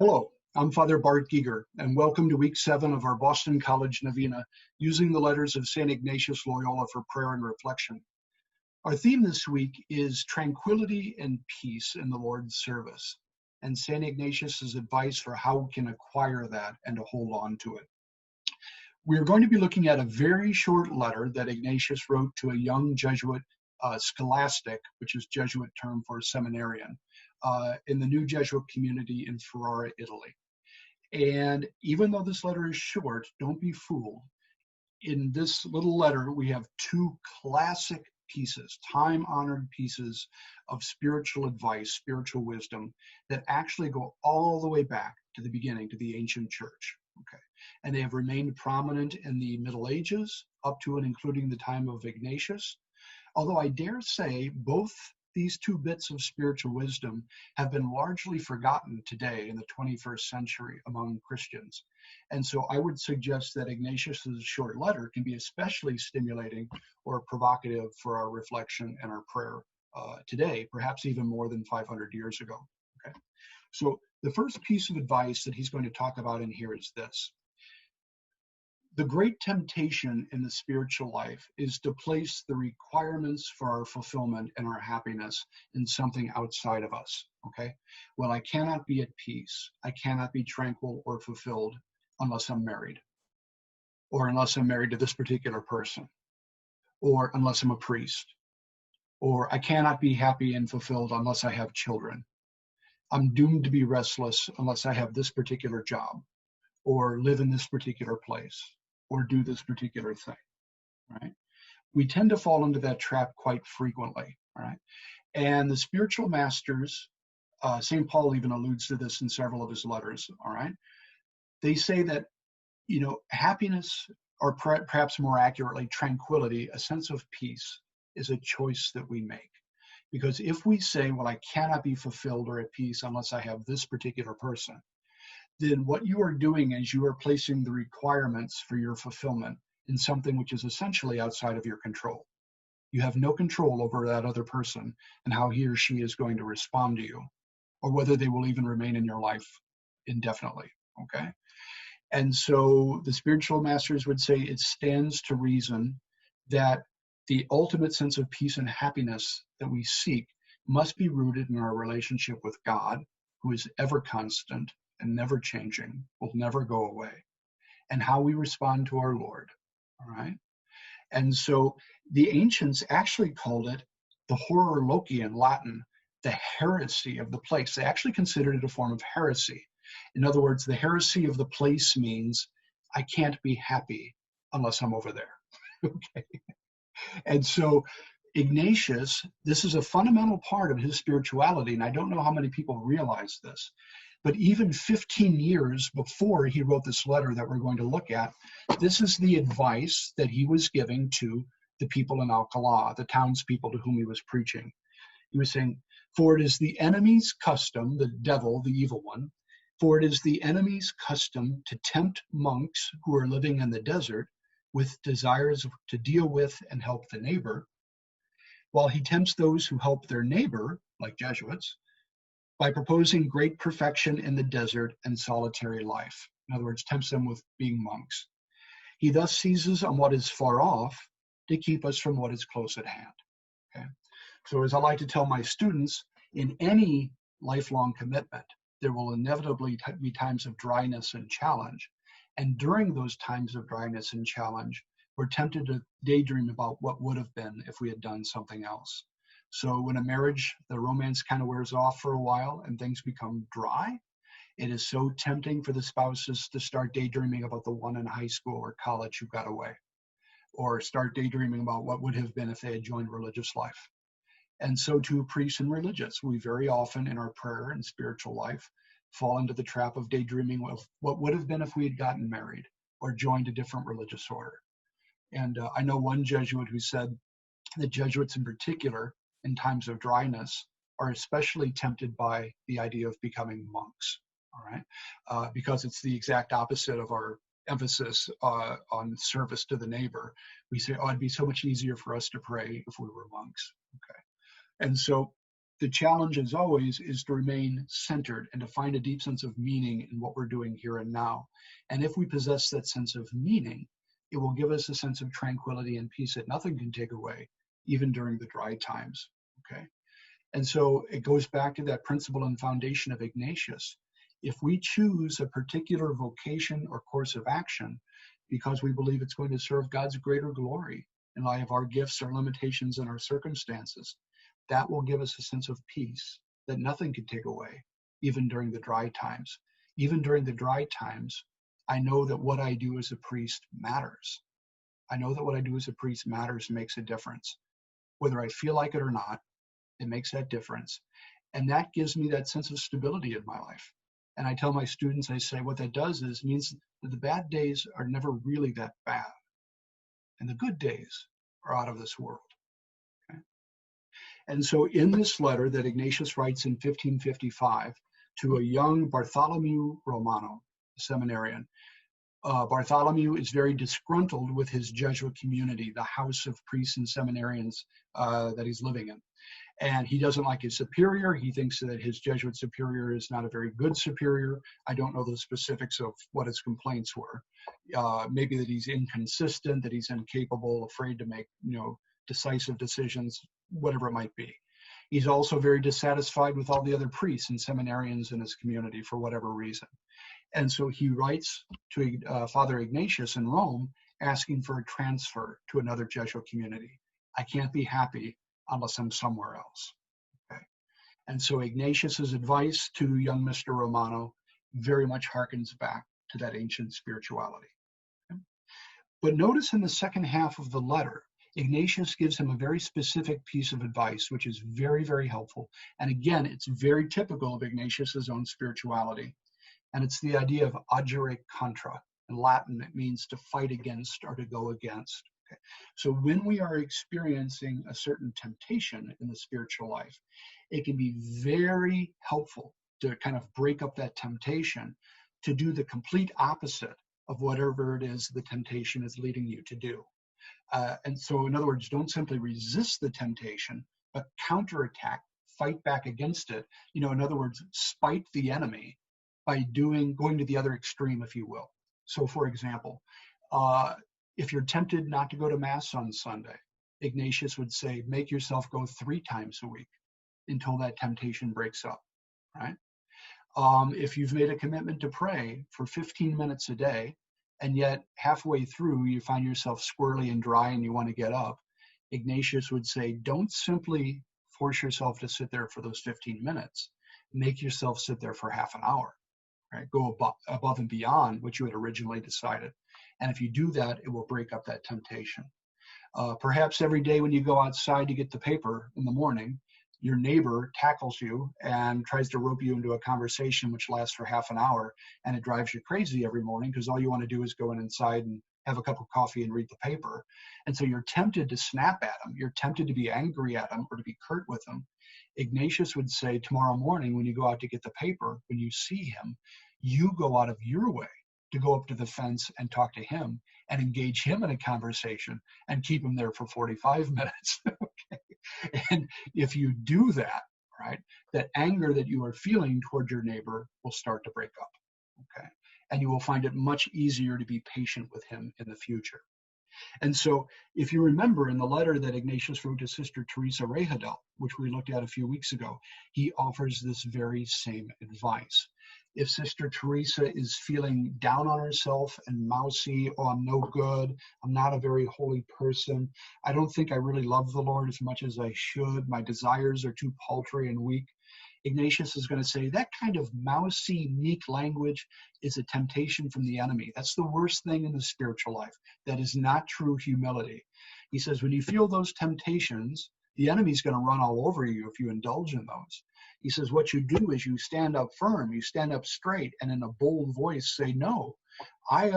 Hello, I'm Father Bart Giger, and welcome to week 7 of our Boston College Novena, using the letters of St. Ignatius Loyola for prayer and reflection. Our theme this week is tranquility and peace in the Lord's service, and St. Ignatius's advice for how we can acquire that and to hold on to it. We're going to be looking at a very short letter that Ignatius wrote to a young Jesuit scholastic, which is Jesuit term for seminarian, in the new Jesuit community in Ferrara, Italy. And even though this letter is short, don't be fooled. In this little letter, we have two classic pieces, time-honored pieces of spiritual advice, spiritual wisdom that actually go all the way back to the beginning, to the ancient church. Okay, and they have remained prominent in the Middle Ages, up to and including the time of Ignatius. Although I dare say both these two bits of spiritual wisdom have been largely forgotten today in the 21st century among Christians. And so I would suggest that Ignatius's short letter can be especially stimulating or provocative for our reflection and our prayer today, perhaps even more than 500 years ago. Okay. So the first piece of advice that he's going to talk about in here is this. The great temptation in the spiritual life is to place the requirements for our fulfillment and our happiness in something outside of us, okay? Well, I cannot be at peace. I cannot be tranquil or fulfilled unless I'm married, or unless I'm married to this particular person, or unless I'm a priest, or I cannot be happy and fulfilled unless I have children. I'm doomed to be restless unless I have this particular job, or live in this particular place, or do this particular thing, right? We tend to fall into that trap quite frequently, right? And the spiritual masters, St. Paul even alludes to this in several of his letters, all right? They say that, happiness, or perhaps more accurately, tranquility, a sense of peace, is a choice that we make. Because if we say, well, I cannot be fulfilled or at peace unless I have this particular person, then what you are doing is you are placing the requirements for your fulfillment in something which is essentially outside of your control. You have no control over that other person and how he or she is going to respond to you, or whether they will even remain in your life indefinitely, okay? And so the spiritual masters would say it stands to reason that the ultimate sense of peace and happiness that we seek must be rooted in our relationship with God, who is ever constant and never changing, will never go away, and how we respond to our Lord, all right? And so the ancients actually called it the horror loci in Latin, the heresy of the place. They actually considered it a form of heresy. In other words, the heresy of the place means I can't be happy unless I'm over there, okay? And so Ignatius, this is a fundamental part of his spirituality, and I don't know how many people realize this, but even 15 years before he wrote this letter that we're going to look at, this is the advice that he was giving to the people in Alcala, the townspeople to whom he was preaching. He was saying, for it is the enemy's custom, the devil, the evil one, for it is the enemy's custom to tempt monks who are living in the desert with desires to deal with and help the neighbor, while he tempts those who help their neighbor, like Jesuits, by proposing great perfection in the desert and solitary life. In other words, tempts them with being monks. He thus seizes on what is far off to keep us from what is close at hand. Okay? So as I like to tell my students, in any lifelong commitment, there will inevitably be times of dryness and challenge. And during those times of dryness and challenge, we're tempted to daydream about what would have been if we had done something else. So when a marriage, the romance kind of wears off for a while and things become dry, it is so tempting for the spouses to start daydreaming about the one in high school or college who got away, or start daydreaming about what would have been if they had joined religious life. And so too priests and religious, we very often in our prayer and spiritual life fall into the trap of daydreaming of what would have been if we had gotten married or joined a different religious order. And I know one Jesuit who said that Jesuits in particular, in times of dryness, are especially tempted by the idea of becoming monks, all right? Because it's the exact opposite of our emphasis on service to the neighbor. We say, oh, it'd be so much easier for us to pray if we were monks, okay? And so The challenge, as always, is to remain centered and to find a deep sense of meaning in what we're doing here and now. And if we possess that sense of meaning, it will give us a sense of tranquility and peace that nothing can take away, even during the dry times. Okay. And so it goes back to that principle and foundation of Ignatius. If we choose a particular vocation or course of action because we believe it's going to serve God's greater glory in light of our gifts, our limitations, and our circumstances, that will give us a sense of peace that nothing can take away, even during the dry times. Even during the dry times, I know that what I do as a priest matters. I know that what I do as a priest matters and makes a difference. Whether I feel like it or not, it makes that difference. And that gives me that sense of stability in my life. And I tell my students, I say, what that does is means that the bad days are never really that bad. And the good days are out of this world. Okay? And so in this letter that Ignatius writes in 1555 to a young Bartholomew Romano, a seminarian, Bartholomew is very disgruntled with his Jesuit community, the house of priests and seminarians that he's living in. And he doesn't like his superior. He thinks that his Jesuit superior is not a very good superior. I don't know the specifics of what his complaints were. Maybe that he's inconsistent, that he's incapable, afraid to make, decisive decisions, whatever it might be. He's also very dissatisfied with all the other priests and seminarians in his community for whatever reason. And so he writes to Father Ignatius in Rome, asking for a transfer to another Jesuit community. I can't be happy unless I'm somewhere else. Okay. And so Ignatius's advice to young Mr. Romano very much harkens back to that ancient spirituality. Okay. But notice in the second half of the letter, Ignatius gives him a very specific piece of advice, which is very, very helpful. And again, it's very typical of Ignatius's own spirituality. And it's the idea of agere contra. In Latin, it means to fight against or to go against. Okay. So when we are experiencing a certain temptation in the spiritual life, it can be very helpful to kind of break up that temptation to do the complete opposite of whatever it is the temptation is leading you to do. And so in other words, don't simply resist the temptation, but counterattack, fight back against it. In other words, spite the enemy by going to the other extreme, if you will. So for example, if you're tempted not to go to Mass on Sunday, Ignatius would say, make yourself go 3 times a week until that temptation breaks up, right? If you've made a commitment to pray for 15 minutes a day, and yet halfway through you find yourself squirrely and dry and you want to get up, Ignatius would say, don't simply force yourself to sit there for those 15 minutes. Make yourself sit there for half an hour. Right? Go above and beyond what you had originally decided. And if you do that, it will break up that temptation. Perhaps every day when you go outside to get the paper in the morning, your neighbor tackles you and tries to rope you into a conversation which lasts for half an hour, and it drives you crazy every morning because all you want to do is go inside and have a cup of coffee and read the paper. And so you're tempted to snap at him. You're tempted to be angry at him or to be curt with him. Ignatius would say tomorrow morning when you go out to get the paper, when you see him, you go out of your way to go up to the fence and talk to him and engage him in a conversation and keep him there for 45 minutes. Okay. And if you do that, right, that anger that you are feeling toward your neighbor will start to break up. Okay. And you will find it much easier to be patient with him in the future. And so if you remember in the letter that Ignatius wrote to Sister Theresa Rayado, which we looked at a few weeks ago, he offers this very same advice. If Sister Theresa is feeling down on herself and mousy, oh, I'm no good, I'm not a very holy person, I don't think I really love the Lord as much as I should, my desires are too paltry and weak, Ignatius is going to say that kind of mousy, meek language is a temptation from the enemy. That's the worst thing in the spiritual life. That is not true humility. He says when you feel those temptations, the enemy's going to run all over you if you indulge in those. He says what you do is you stand up firm, you stand up straight, and in a bold voice say, no, I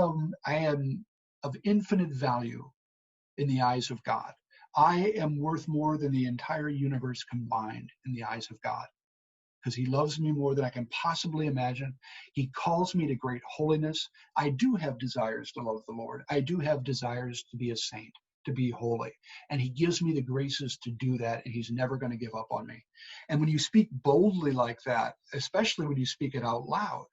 am of infinite value in the eyes of God. I am worth more than the entire universe combined in the eyes of God, because he loves me more than I can possibly imagine. He calls me to great holiness. I do have desires to love the Lord. I do have desires to be a saint, to be holy. And he gives me the graces to do that, and he's never going to give up on me. And when you speak boldly like that, especially when you speak it out loud,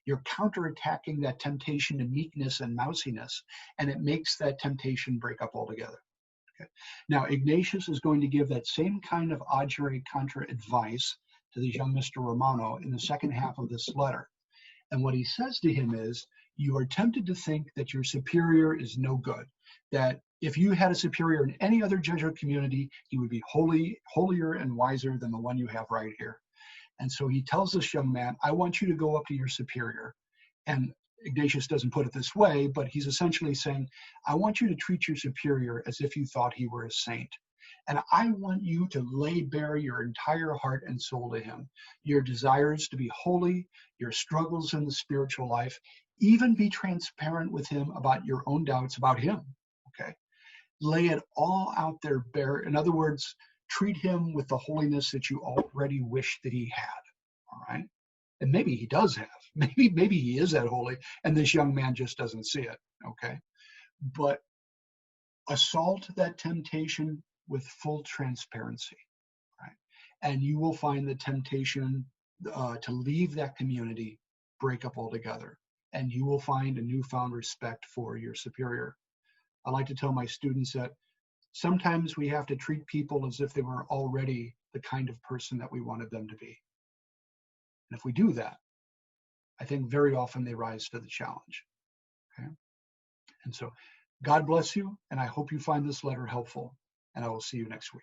you're counterattacking that temptation to meekness and mousiness, and it makes that temptation break up altogether. Okay. Now, Ignatius is going to give that same kind of agere contra advice to this young Mr. Romano in the second half of this letter. And what he says to him is, you are tempted to think that your superior is no good, that if you had a superior in any other Jesuit community, he would be holier and wiser than the one you have right here. And so he tells this young man, I want you to go up to your superior. And Ignatius doesn't put it this way, but he's essentially saying, I want you to treat your superior as if you thought he were a saint. And I want you to lay bare your entire heart and soul to him, your desires to be holy, your struggles in the spiritual life, even be transparent with him about your own doubts about him, okay? Lay it all out there bare. In other words, treat him with the holiness that you already wish that he had, all right? And maybe he does have. Maybe he is that holy, and this young man just doesn't see it, okay? But assault that temptation with full transparency, right? And you will find the temptation to leave that community break up altogether, and you will find a newfound respect for your superior. I like to tell my students that sometimes we have to treat people as if they were already the kind of person that we wanted them to be. And if we do that, I think very often they rise to the challenge. Okay? And so God bless you, and I hope you find this letter helpful, and I will see you next week.